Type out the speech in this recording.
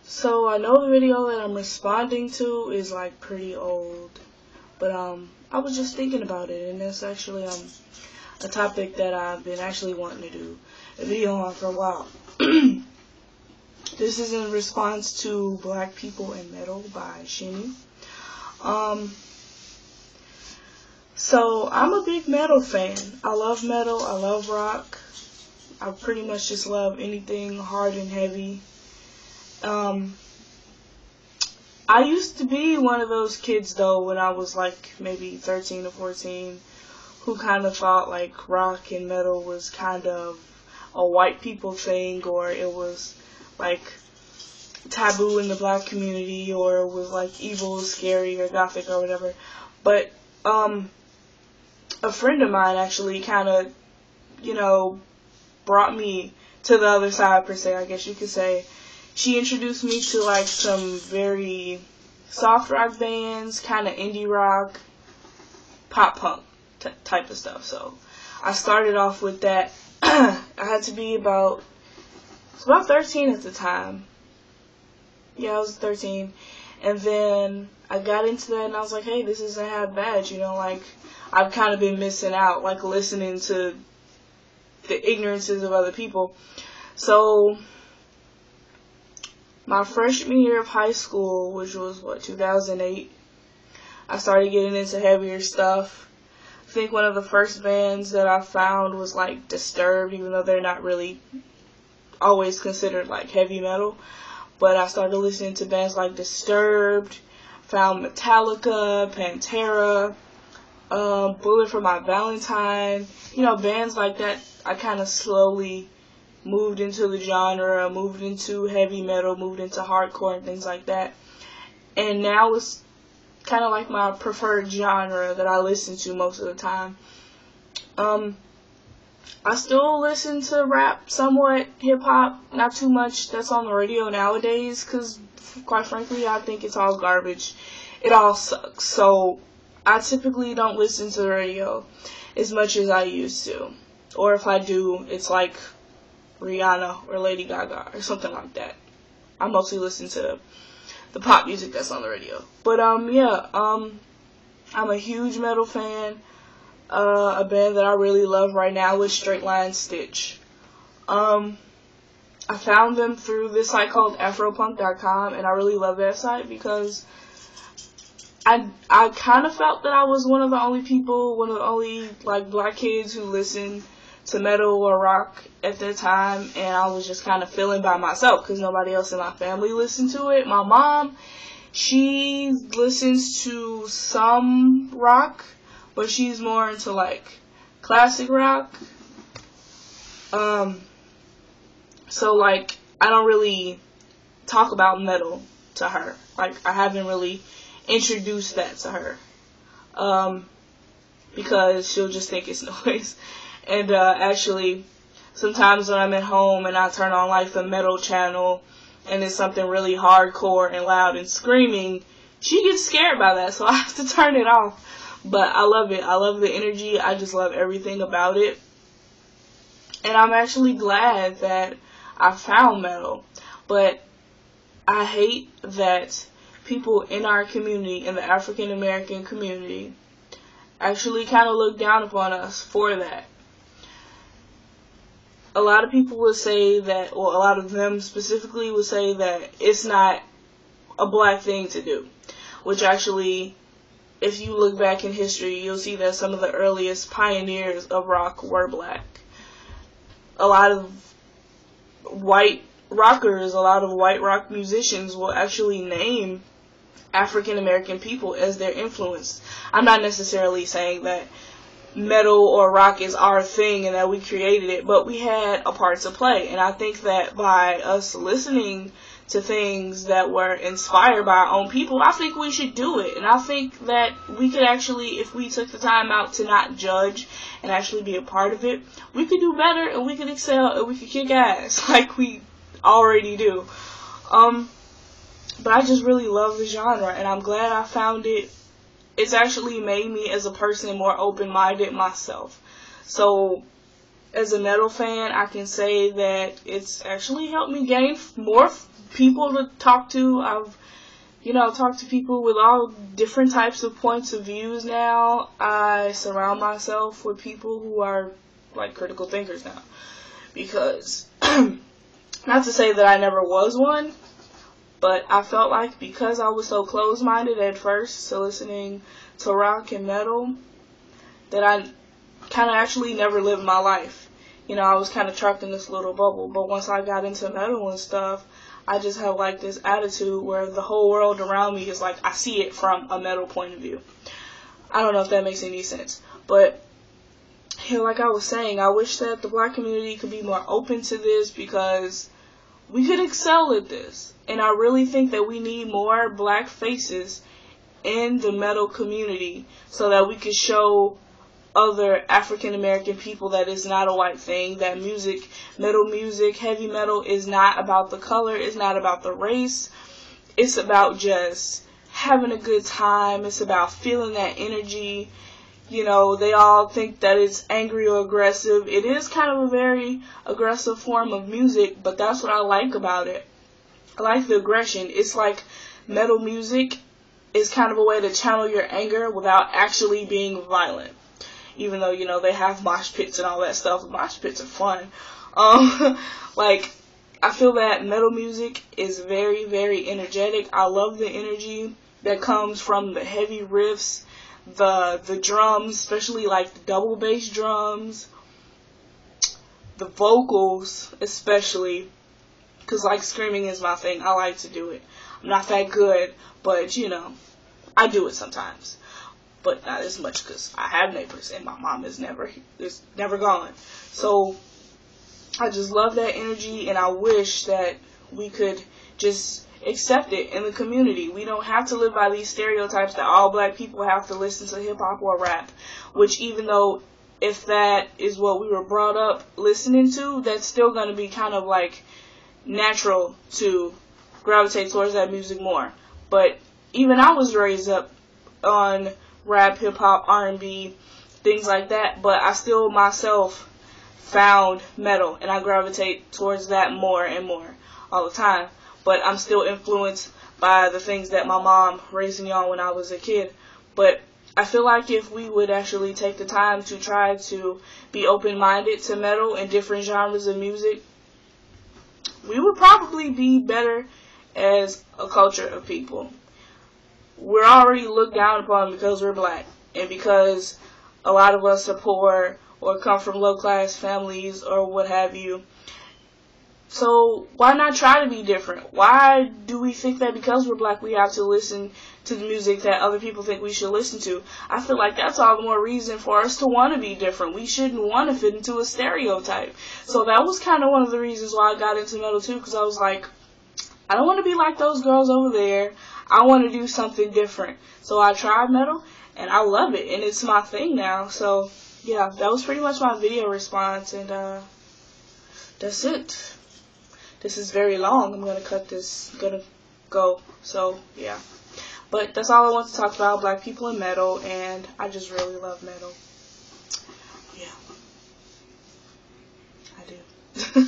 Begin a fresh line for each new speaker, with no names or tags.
So I know the video that I'm responding to is like pretty old, but I was just thinking about it, and it's actually a topic that I've been actually wanting to do a video on for a while. This is in response to Black People in Metal by Shini. So I'm a big metal fan. I love metal, I love rock. I pretty much just love anything hard and heavy. I used to be one of those kids though when I was like maybe 13 or 14 who kind of thought like rock and metal was kind of a white people thing, or it was like taboo in the black community, or it was like evil, scary, or gothic or whatever. But a friend of mine actually kind of, brought me to the other side per se, I guess you could say. She introduced me to like some very soft rock bands, kind of indie rock, pop punk type of stuff. So I started off with that. I had to be about 13 at the time. Yeah, I was 13. And then I got into that and I was like, hey, this isn't half bad, like I've kind of been missing out, like listening to the ignorances of other people. So my freshman year of high school, which was 2008, I started getting into heavier stuff. I think one of the first bands that I found was like Disturbed, even though they're not really always considered like heavy metal. But I started listening to bands like Disturbed, found Metallica, Pantera, Bullet for My Valentine, bands like that. I kind of slowly moved into the genre, moved into heavy metal, moved into hardcore and things like that. And now it's kind of like my preferred genre that I listen to most of the time. I still listen to rap, somewhat hip-hop, not too much that's on the radio nowadays, because quite frankly I think it's all garbage. It all sucks. So I typically don't listen to the radio as much as I used to. Or if I do, it's like Rihanna or Lady Gaga or something like that. I mostly listen to the pop music that's on the radio. But I'm a huge metal fan. A band that I really love right now is Straight Line Stitch. I found them through this site called Afropunk.com, and I really love that site because I kind of felt that I was one of the only like black kids who listened to metal or rock at that time, and I was just kind of feeling by myself because nobody else in my family listened to it. My mom, she listens to some rock, but she's more into like classic rock. So like I don't really talk about metal to her. Like I haven't really introduced that to her. Because she'll just think it's noise. And actually, sometimes when I'm at home and I turn on like the metal channel and it's something really hardcore and loud and screaming, she gets scared by that, so I have to turn it off. But I love it. I love the energy. I just love everything about it. And I'm actually glad that I found metal. But I hate that people in our community, in the African American community, actually kind of look down upon us for that. A lot of people would say that, or a lot of them specifically would say that it's not a black thing to do. Which actually, if you look back in history, you'll see that some of the earliest pioneers of rock were black. A lot of white rockers, a lot of white rock musicians will actually name African American people as their influence. I'm not necessarily saying that metal or rock is our thing and that we created it, but we had a part to play. And I think that by us listening to things that were inspired by our own people, I think we should do it. And I think that we could actually, if we took the time out to not judge and actually be a part of it, we could do better and we could excel and we could kick ass like we already do. But I just really love the genre, and I'm glad I found it. It's actually made me as a person more open-minded myself. So as a metal fan, I can say that it's actually helped me gain more people to talk to. I've talked to people with all different types of points of views now. I surround myself with people who are like critical thinkers now. Because, not to say that I never was one, but I felt like because I was so closed-minded at first to listening to rock and metal, that I kind of actually never lived my life. I was kind of trapped in this little bubble. But once I got into metal and stuff, I just have like this attitude where the whole world around me is like, I see it from a metal point of view. I don't know if that makes any sense. But, like I was saying, I wish that the black community could be more open to this because we could excel at this. And I really think that we need more black faces in the metal community so that we could show other African American people that it's not a white thing, that metal music, heavy metal is not about the color, it's not about the race, it's about just having a good time, it's about feeling that energy. They all think that it's angry or aggressive. It is kind of a very aggressive form of music, but that's what I like about it. I like the aggression. It's like metal music is kind of a way to channel your anger without actually being violent. Even though, they have mosh pits and all that stuff. Mosh pits are fun. I feel that metal music is very, very energetic. I love the energy that comes from the heavy riffs, the drums, especially like the double bass drums, the vocals especially, because like screaming is my thing. I like to do it. I'm not that good, but I do it sometimes. But not as much because I have neighbors and my mom is never gone. So I just love that energy, and I wish that we could just accept it in the community. We don't have to live by these stereotypes that all black people have to listen to hip hop or rap, which even though if that is what we were brought up listening to, that's still going to be kind of like natural to gravitate towards that music more. But even I was raised up on rap, hip-hop, R&B, things like that, but I still myself found metal, and I gravitate towards that more and more all the time. But I'm still influenced by the things that my mom raised me on when I was a kid. But I feel like if we would actually take the time to try to be open-minded to metal and different genres of music, we would probably be better as a culture of people. We're already looked down upon because we're black, and because a lot of us are poor or come from low-class families or what have you. So why not try to be different? Why do we think that because we're black we have to listen to the music that other people think we should listen to? I feel like that's all the more reason for us to want to be different. We shouldn't want to fit into a stereotype. So that was kind of one of the reasons why I got into metal too, because I was like, I don't want to be like those girls over there. I want to do something different. So I tried metal, and I love it, and it's my thing now. So, yeah, that was pretty much my video response, and that's it. This is very long. I'm going to cut this. I'm going to go. So, yeah. But that's all I want to talk about, black people in metal, and I just really love metal. Yeah. I do.